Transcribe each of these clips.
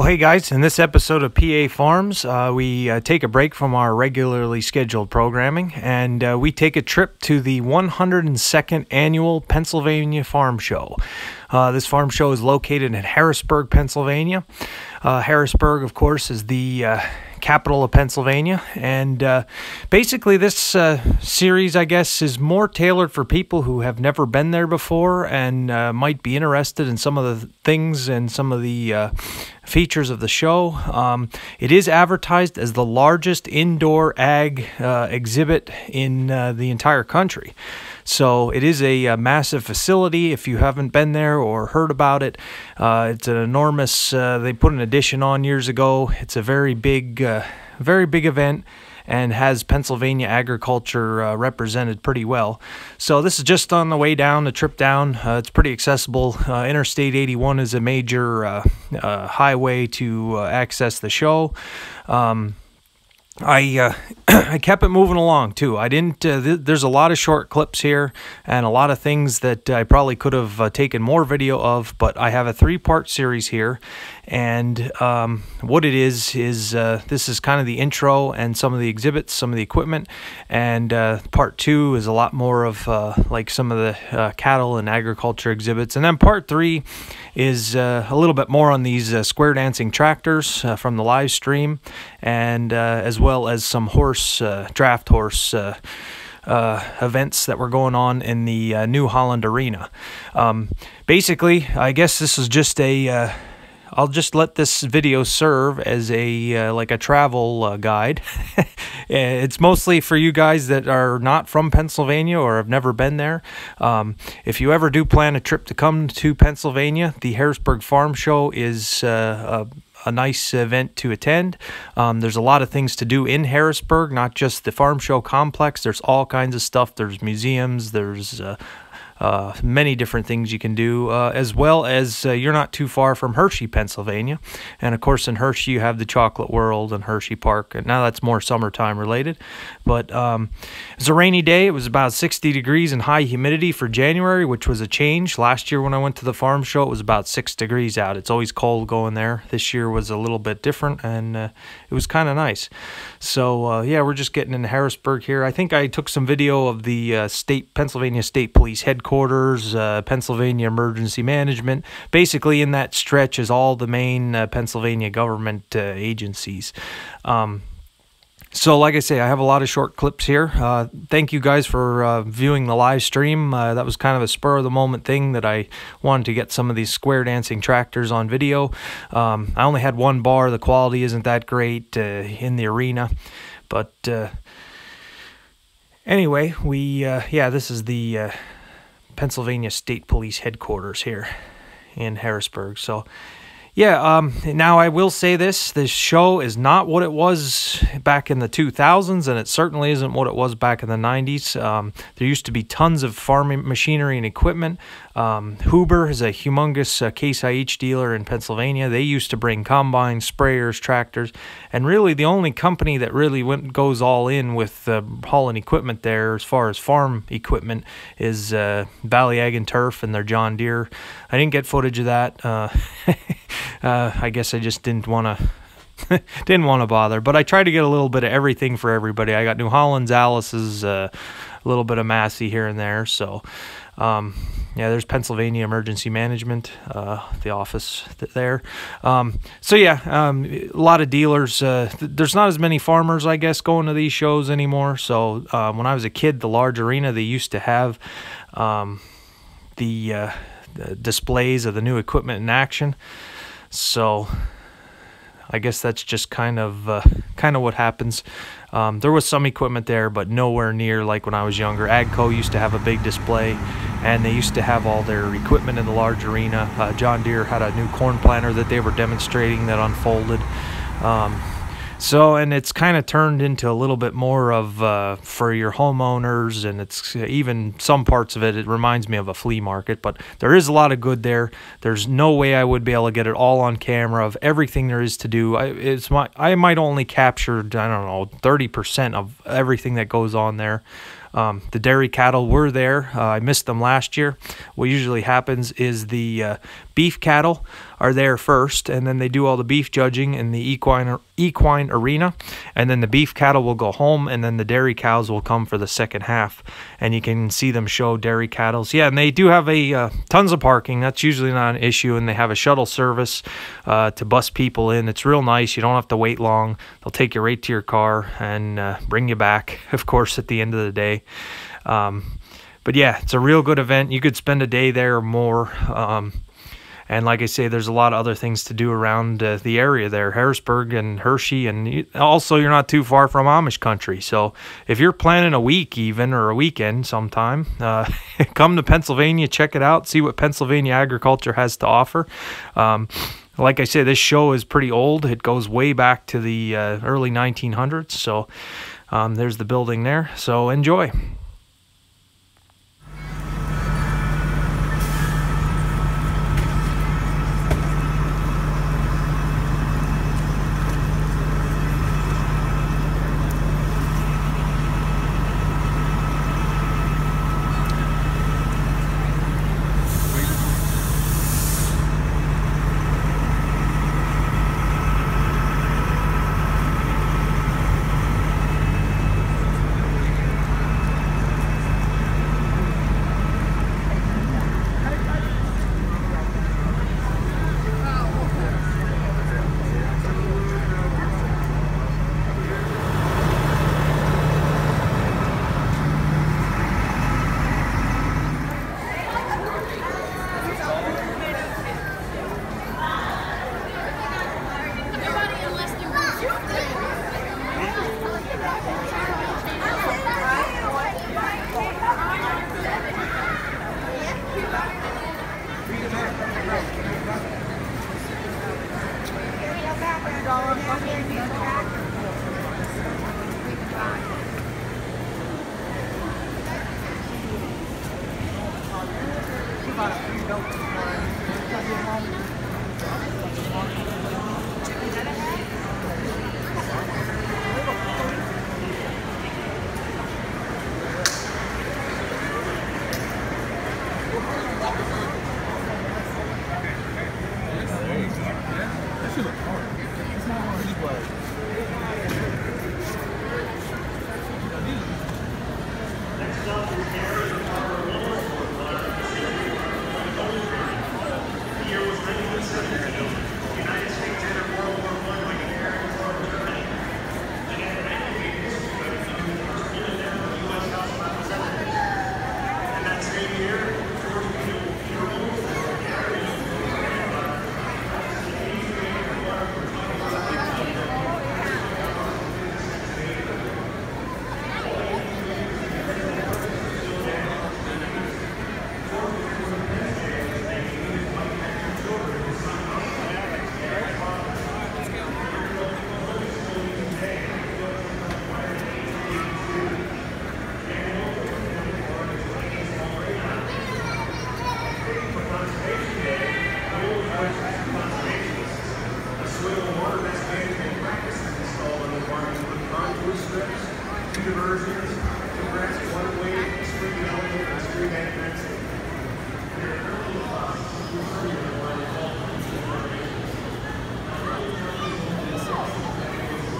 Well, hey guys, in this episode of PA Farms, we take a break from our regularly scheduled programming and we take a trip to the 102nd Annual Pennsylvania Farm Show. This farm show is located in Harrisburg, Pennsylvania. Harrisburg, of course, is the capital of Pennsylvania, and basically this series, I guess, is more tailored for people who have never been there before and might be interested in some of the things and some of the features of the show. It is advertised as the largest indoor ag exhibit in the entire country. So it is a massive facility. If you haven't been there or heard about it, it's an enormous, they put an addition on years ago. It's a very big event and has Pennsylvania agriculture represented pretty well. So this is just on the way down, the trip down. It's pretty accessible. Interstate 81 is a major highway to access the show. I kept it moving along too. I didn't. There's a lot of short clips here and a lot of things that I probably could have taken more video of, but I have a 3-part series here, and what it is this is kind of the intro and some of the exhibits, some of the equipment, and part 2 is a lot more of like some of the cattle and agriculture exhibits, and then part 3 is a little bit more on these square dancing tractors from the live stream, and as well as some draft horse events that were going on in the New Holland Arena. Basically, I guess this is just a I'll just let this video serve as a like a travel guide. It's mostly for you guys that are not from Pennsylvania or have never been there. If you ever do plan a trip to come to Pennsylvania, the Harrisburg Farm Show is a nice event to attend. There's a lot of things to do in Harrisburg, not just the farm show complex. There's all kinds of stuff. There's museums, there's many different things you can do, as well as you're not too far from Hershey, Pennsylvania. And of course in Hershey you have the Chocolate World and Hershey Park, and now that's more summertime related. But it was a rainy day. It was about 60 degrees and high humidity for January, which was a change. Last year when I went to the farm show, it was about 6 degrees out. It's always cold going there. This year was a little bit different, and it was kind of nice. So yeah, we're just getting into Harrisburg here. I think I took some video of the Pennsylvania State Police Headquarters, Pennsylvania Emergency Management. Basically in that stretch is all the main Pennsylvania government agencies. So like I say, I have a lot of short clips here. Thank you guys for viewing the live stream. That was kind of a spur of the moment thing that I wanted to get some of these square dancing tractors on video. I only had one bar. The quality isn't that great in the arena. But anyway, yeah, this is the Pennsylvania State Police Headquarters here in Harrisburg. So yeah, now I will say this show is not what it was back in the 2000s, and it certainly isn't what it was back in the 90s. There used to be tons of farming machinery and equipment. Huber is a humongous Case IH dealer in Pennsylvania. They used to bring combines, sprayers, tractors, and really the only company that really goes all in with hauling equipment there as far as farm equipment is Valley Ag and Turf and their John Deere. I didn't get footage of that. I guess I just didn't want to bother, but I tried to get a little bit of everything for everybody. I got New Holland's, Alice's, a little bit of Massey here and there. So yeah, there's Pennsylvania Emergency Management, the office there. So yeah, a lot of dealers. There's not as many farmers, I guess, going to these shows anymore. So when I was a kid, the large arena, they used to have the displays of the new equipment in action. So I guess that's just kind of what happens. There was some equipment there, but nowhere near like when I was younger. AGCO used to have a big display, and they used to have all their equipment in the large arena. John Deere had a new corn planter that they were demonstrating that unfolded. So, and it's kind of turned into a little bit more of for your homeowners, and it's even some parts of it, it reminds me of a flea market, but there is a lot of good there. There's no way I would be able to get it all on camera of everything there is to do. I might only capture, I don't know, 30% of everything that goes on there. The dairy cattle were there. I missed them last year. What usually happens is the beef cattle are there first, and then they do all the beef judging in the equine arena, and then the beef cattle will go home, and then the dairy cows will come for the second half, and you can see them show dairy cattle. Yeah, and they do have a tons of parking. That's usually not an issue, and they have a shuttle service to bus people in. It's real nice. You don't have to wait long. They'll take you right to your car and bring you back, of course, at the end of the day. But yeah, it's a real good event. You could spend a day there or more. And like I say, there's a lot of other things to do around the area there, Harrisburg and Hershey, and also you're not too far from Amish country. So if you're planning a week even, or a weekend sometime, come to Pennsylvania, check it out, see what Pennsylvania agriculture has to offer. Like I say, this show is pretty old. It goes way back to the early 1900s. So there's the building there. So enjoy.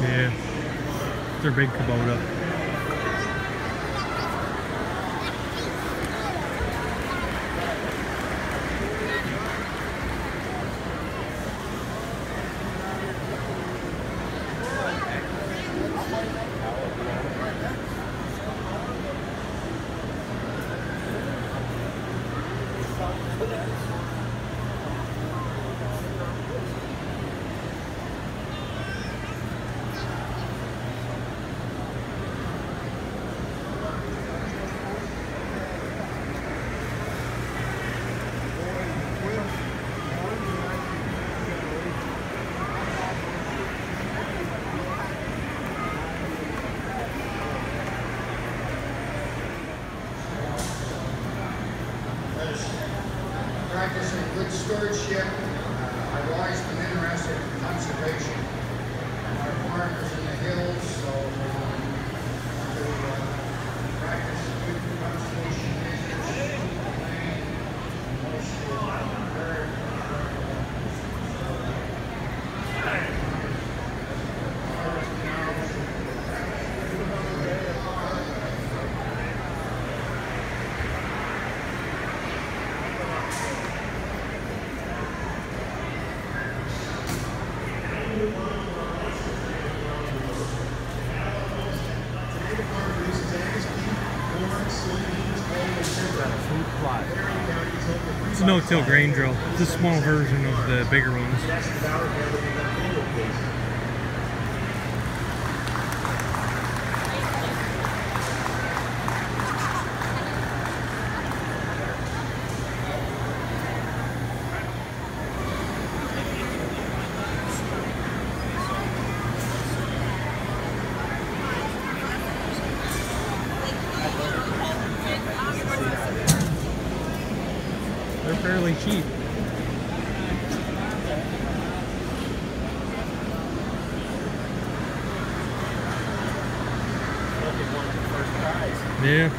Yeah, they're big Kubota. Practicing good stewardship. I've always been interested in conservation. Our farm is in the hills, so to practice fruit plot. It's a no-till grain drill. It's a small version of the bigger ones. They're fairly cheap. Yeah.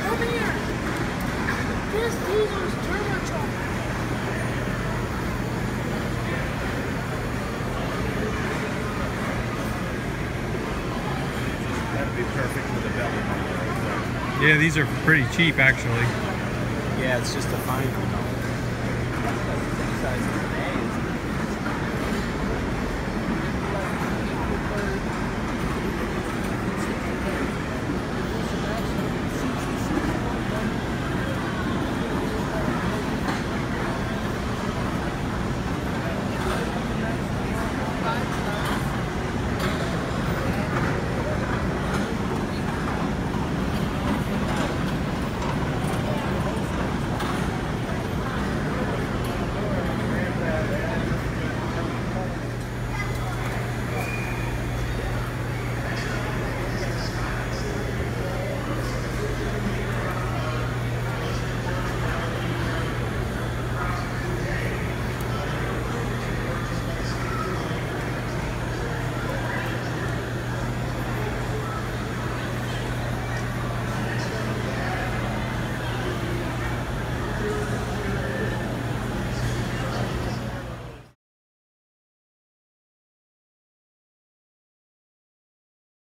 Come here. This diesel's turbocharged. That'd be perfect for the belly button. Yeah, these are pretty cheap actually. Yeah, it's just a fine.